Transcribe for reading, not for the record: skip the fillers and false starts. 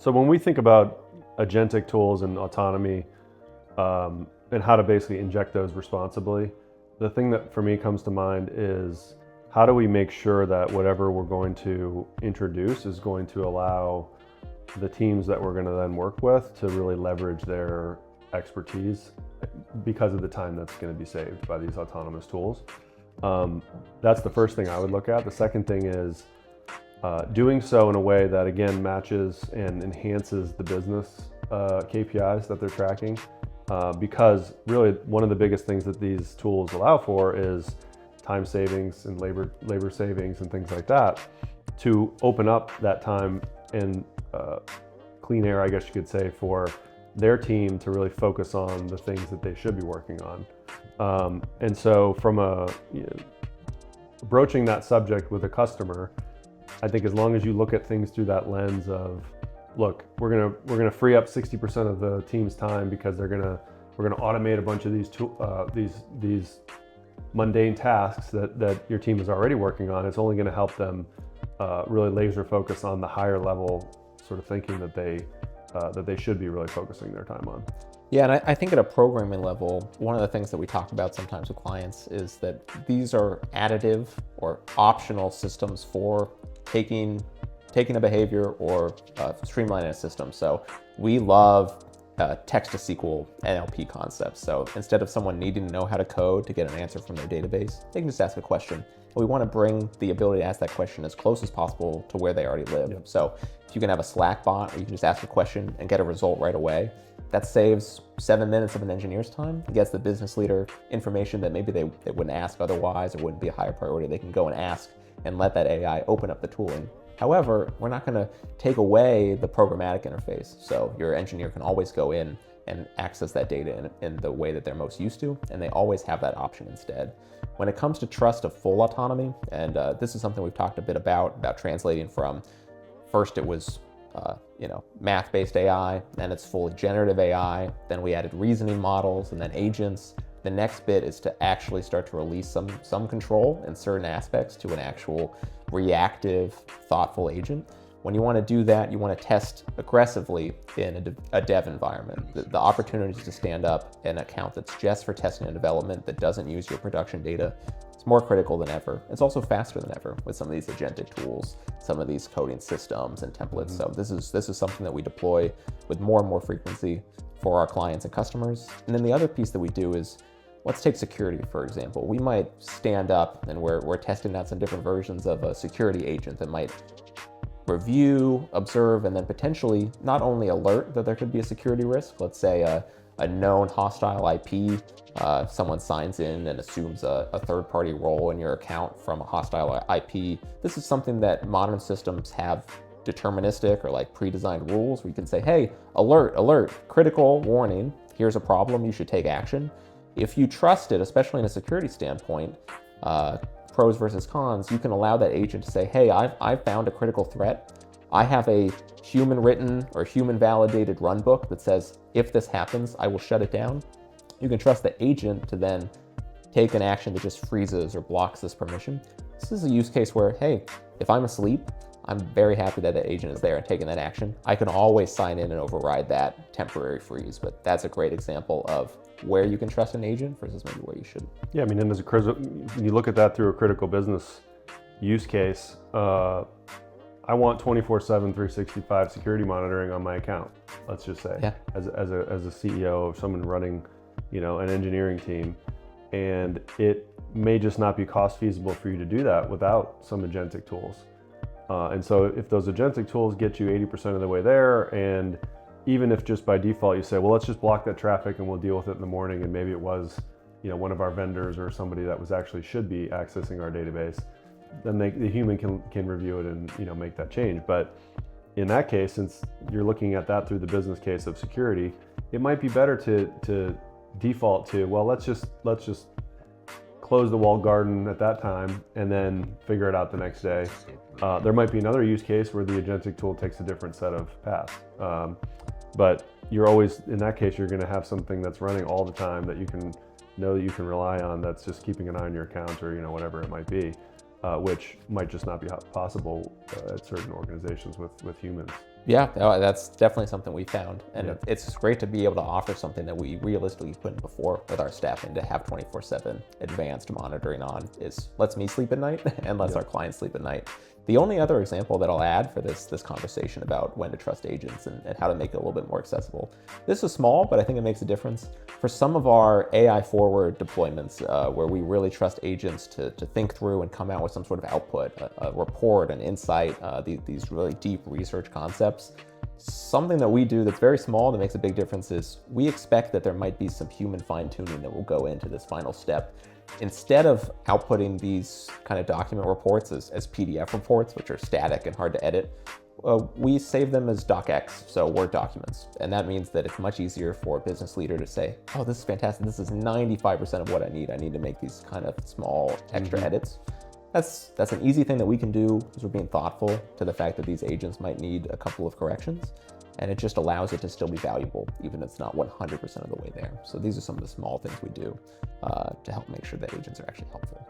So when we think about agentic tools and autonomy, and how to basically inject those responsibly, the thing that for me comes to mind is how do we make sure that whatever we're going to introduce is going to allow the teams that we're going to then work with to really leverage their expertise because of the time that's going to be saved by these autonomous tools. That's the first thing I would look at. The second thing is doing so in a way that, again, matches and enhances the business KPIs that they're tracking. Because really one of the biggest things that these tools allow for is time savings and labor savings and things like that, to open up that time and clean air, I guess you could say, for their team to really focus on the things that they should be working on. And so from broaching that subject with a customer, I think as long as you look at things through that lens of, look, we're gonna free up 60% of the team's time because we're gonna automate a bunch of these mundane tasks that your team is already working on. It's only going to help them really laser focus on the higher level sort of thinking that they should be really focusing their time on. Yeah, and I think at a programming level, one of the things that we talk about sometimes with clients is that these are additive or optional systems for taking a behavior or streamlining a system. So we love text to SQL NLP concepts. So instead of someone needing to know how to code to get an answer from their database, they can just ask a question. And we want to bring the ability to ask that question as close as possible to where they already live. Yep. So if you can have a Slack bot where you can just ask a question and get a result right away, that saves 7 minutes of an engineer's time. It gets the business leader information that maybe they wouldn't ask otherwise, or wouldn't be a higher priority. They can go and ask and let that AI open up the tooling. However, we're not going to take away the programmatic interface. So your engineer can always go in and access that data in the way that they're most used to, and they always have that option instead. When it comes to trust of full autonomy, and this is something we've talked a bit about translating from, first it was math-based AI, then it's fully generative AI, then we added reasoning models, and then agents. The next bit is to actually start to release some control in certain aspects to an actual reactive, thoughtful agent. When you want to do that, you want to test aggressively in a dev environment. The opportunities to stand up an account that's just for testing and development that doesn't use your production data, it's more critical than ever. It's also faster than ever with some of these agentic tools, some of these coding systems and templates. So this is something that we deploy with more and more frequency for our clients and customers. And then the other piece that we do is, let's take security, for example. We might stand up and we're testing out some different versions of a security agent that might review, observe, and then potentially not only alert that there could be a security risk, let's say a known hostile IP, someone signs in and assumes a third-party role in your account from a hostile IP. This is something that modern systems have deterministic or like pre-designed rules where you can say, hey, alert, critical warning, here's a problem, you should take action. If you trust it, especially in a security standpoint, pros versus cons, you can allow that agent to say, hey, I've found a critical threat. I have a human written or human validated runbook that says, if this happens, I will shut it down. You can trust the agent to then take an action that just freezes or blocks this permission. This is a use case where, hey, if I'm asleep, I'm very happy that the agent is there and taking that action. I can always sign in and override that temporary freeze, but that's a great example of where you can trust an agent versus maybe where you shouldn't. Yeah, I mean, and when you look at that through a critical business use case, I want 24/7, 365 security monitoring on my account. Let's just say, yeah. as a CEO of someone running, an engineering team, and it may just not be cost feasible for you to do that without some agentic tools. And so if those agentic tools get you 80% of the way there, and even if just by default you say, well, let's just block that traffic and we'll deal with it in the morning, and maybe it was, one of our vendors or somebody that was actually should be accessing our database, then the human can review it and make that change. But in that case, since you're looking at that through the business case of security, it might be better to default to, well, let's just close the walled garden at that time and then figure it out the next day. There might be another use case where the agentic tool takes a different set of paths. But you're always, in that case, you're going to have something that's running all the time that you can know that you can rely on, that's just keeping an eye on your account or whatever it might be, which might just not be possible at certain organizations with humans. Yeah, that's definitely something we found. And Yeah. it's great to be able to offer something that we realistically couldn't before with our staff, and to have 24/7 advanced monitoring on is lets me sleep at night and lets Yeah. our clients sleep at night. The only other example that I'll add for this conversation about when to trust agents and how to make it a little bit more accessible. This is small, but I think it makes a difference. For some of our AI forward deployments, where we really trust agents to think through and come out with some sort of output, a report, an insight, these really deep research concepts, something that we do that's very small that makes a big difference is we expect that there might be some human fine-tuning that will go into this final step. Instead of outputting these kind of document reports as PDF reports, which are static and hard to edit, we save them as docx, so Word documents. And that means that it's much easier for a business leader to say, oh, this is fantastic. This is 95% of what I need. I need to make these kind of small extra edits. That's an easy thing that we can do, because we're being thoughtful to the fact that these agents might need a couple of corrections. And it just allows it to still be valuable, even if it's not 100% of the way there. So these are some of the small things we do to help make sure that agents are actually helpful.